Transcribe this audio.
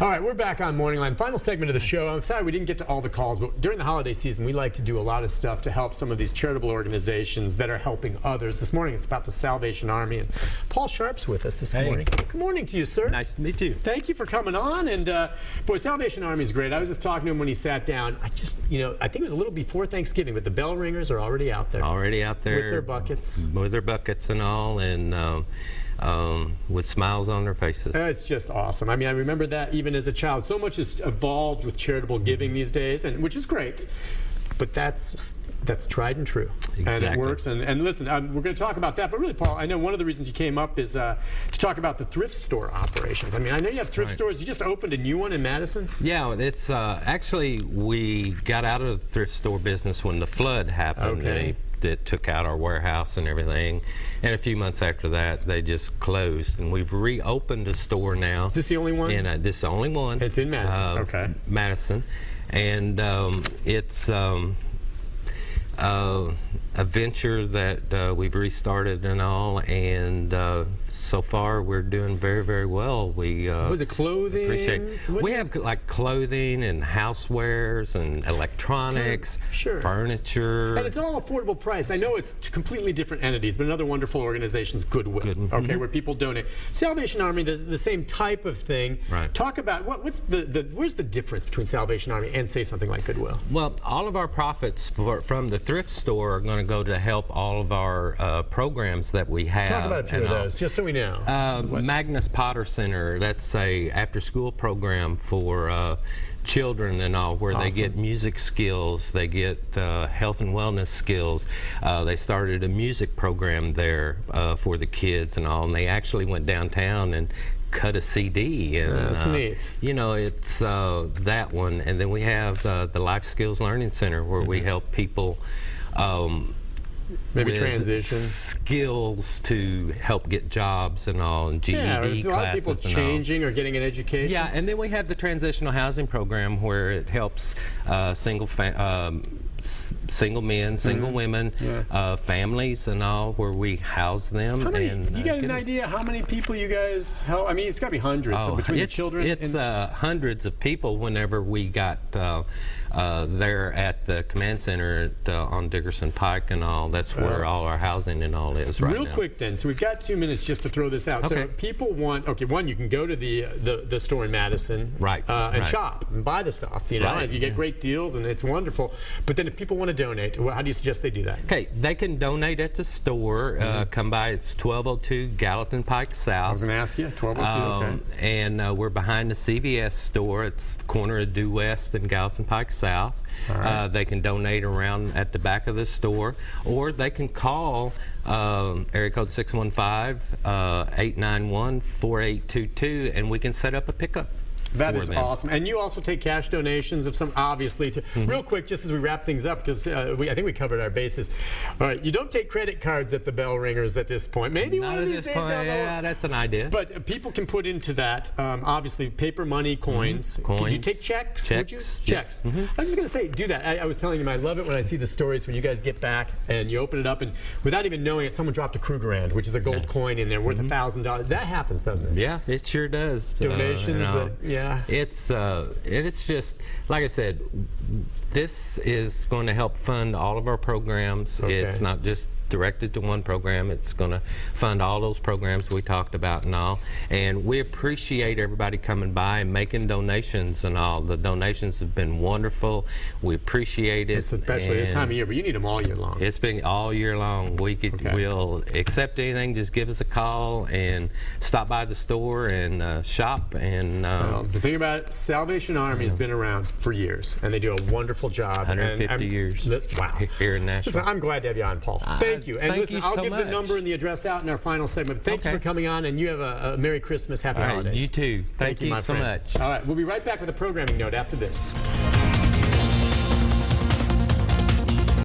All right, we're back on Morning Line. Final segment of the show. I'm sorry we didn't get to all the calls, but during the holiday season, we like to do a lot of stuff to help some of these charitable organizations that are helping others. This morning, it's about the Salvation Army, and Paul Sharp's with us this morning. Good morning to you, sir. Nice to meet you. Thank you for coming on. And boy, Salvation Army is great. I was just talking to him when he sat down. I think it was a little before Thanksgiving, but the bell ringers are already out there. Already out there. With their buckets. With their buckets and all, and with smiles on their faces. It's just awesome. I mean, I remember that even as a child. So much has evolved with charitable giving these days, and which is great. But that's tried and true. Exactly. And it works. And listen, we're going to talk about that. But really, Paul, I know one of the reasons you came up is to talk about the thrift store operations. I mean, I know you have thrift stores. You just opened a new one in Madison. Yeah, it's actually, we got out of the thrift store business when the flood happened. Okay. That took out our warehouse and everything. And a few months after that, they just closed. And we've reopened a store now. Is this the only one? And this is the only one. It's in Madison. Okay. Madison. And it's a venture that we've restarted and all, and so far we're doing very, very well. We was it clothing? We have like clothing and housewares and electronics, furniture, and it's all affordable price. I know it's completely different entities, but another wonderful organization is Goodwill. Okay, where people donate. Salvation Army, there's the same type of thing. Right. Talk about where's the difference between Salvation Army and say something like Goodwill? Well, all of our profits from the thrift store are going to go to help all of our programs that we have. Talk about a few of those, just so we know. Magnus Potter Center, that's a after-school program for children and all, where they get music skills, they get health and wellness skills. They started a music program there for the kids and all, and they actually went downtown and cut a CD. And, that's neat. You know, it's that one. And then we have the Life Skills Learning Center, where we help people maybe with transition skills to help get jobs and all, and GED classes. A lot of people changing or getting an education. Yeah, and then we have the transitional housing program, where it helps single men, single women, families and all, where we house them. How many, you got an idea how many people you guys help? I mean, it's got to be hundreds. So between the children, it's hundreds of people. Whenever we got there at the command center on Dickerson Pike and all, that's where all our housing and all is right now. Real quick then, so we've got 2 minutes just to throw this out. Okay. So people want, one, you can go to the store in Madison, and shop and buy the stuff. You know, if you get great deals, and it's wonderful. But then if people want to donate, how do you suggest they do that? Okay, they can donate at the store. Come by. It's 1202 Gallatin Pike South. I was going to ask you, 1202. Okay. And we're behind the CVS store. It's the corner of Due West and Gallatin Pike South. They can donate around at the back of the store, or they can call area code 615-891-4822, and we can set up a pickup. That is awesome. And you also take cash donations of some, obviously. Real quick, just as we wrap things up, because I think we covered our bases. All right, you don't take credit cards at the bell ringers at this point. Maybe not one of these days down the road. Yeah, that's an idea. But people can put into that, obviously, paper money, coins. Coins. Can you take checks? Checks. Checks. I was just going to say, do that. I was telling you, I love it when I see the stories when you guys get back and you open it up, and without even knowing it, someone dropped a Krugerrand, which is a gold coin in there worth $1,000. That happens, doesn't it? Yeah, it sure does. Donations. It's just, like I said, this is going to help fund all of our programs. Okay. It's not just directed to one program. It's going to fund all those programs we talked about and all. And we appreciate everybody coming by and making donations and all. The donations have been wonderful. We appreciate it. Especially this time of year, but you need them all year long. It's been all year long. We'll accept anything. Just give us a call and stop by the store and shop. And the thing about it, Salvation Army has been around for years, and they do a wonderful job. 150 years. Wow. Here in Nashville. Listen, I'm glad to have you on, Paul. Thank you. And listen, I'll give the number and the address out in our final segment. Thank you for coming on, and you have a Merry Christmas, Happy Holidays. You too. Thank you so much. All right, we'll be right back with a programming note after this.